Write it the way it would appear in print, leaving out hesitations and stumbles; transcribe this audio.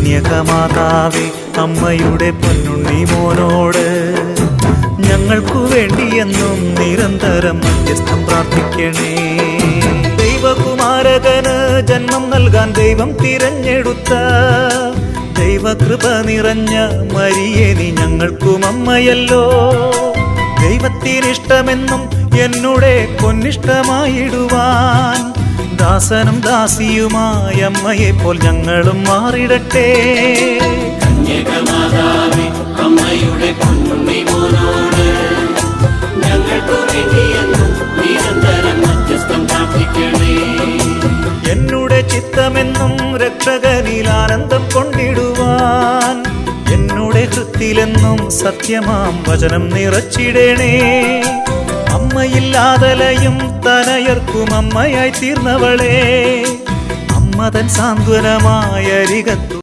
കന്യകമാതാവേ അമ്മയുടെ പൊന്നുണ്ണി മോനോട് ഞങ്ങൾക്കു വേണ്ടിയെന്നും നിരന്തരം മധ്യസ്ഥം പ്രാർത്ഥിക്കണേ. ദൈവകുമാരകന് ജന്മം നൽകാൻ ദൈവം തിരഞ്ഞെടുത്ത ദൈവകൃപ നിറഞ്ഞ മരിയേ നീ ഞങ്ങൾക്കും അമ്മയല്ലോ. ദൈവത്തിനിഷ്ടമെന്നും എന്നുടെ പൊന്നിഷ്ടമായിടുവാൻ ദാസനും ദാസിയുമായ അമ്മയെ പോൽ ഞങ്ങളും മാറിടട്ടെ. കന്യകമാതാവേ അമ്മയുടെ പൊന്നുണ്ണി മോനോട് ഞങ്ങൾക്കു വേണ്ടിയെന്നും നിരന്തരം മധ്യസ്ഥം പ്രാർത്ഥിക്കണേ. എന്നുടെ ചിത്തമെന്നും രക്ഷകനിൽ ആനന്ദം കൊണ്ടിടുവാൻ എന്നുടെ ഹൃത്തിലെന്നും സത്യമാം വചനം നിറച്ചിടണേ. അമ്മയില്ലാതലയും തനയർക്കും അമ്മയായി തീർന്നവളെ അമ്മതൻ സാന്ത്വനമായ അരികത്തു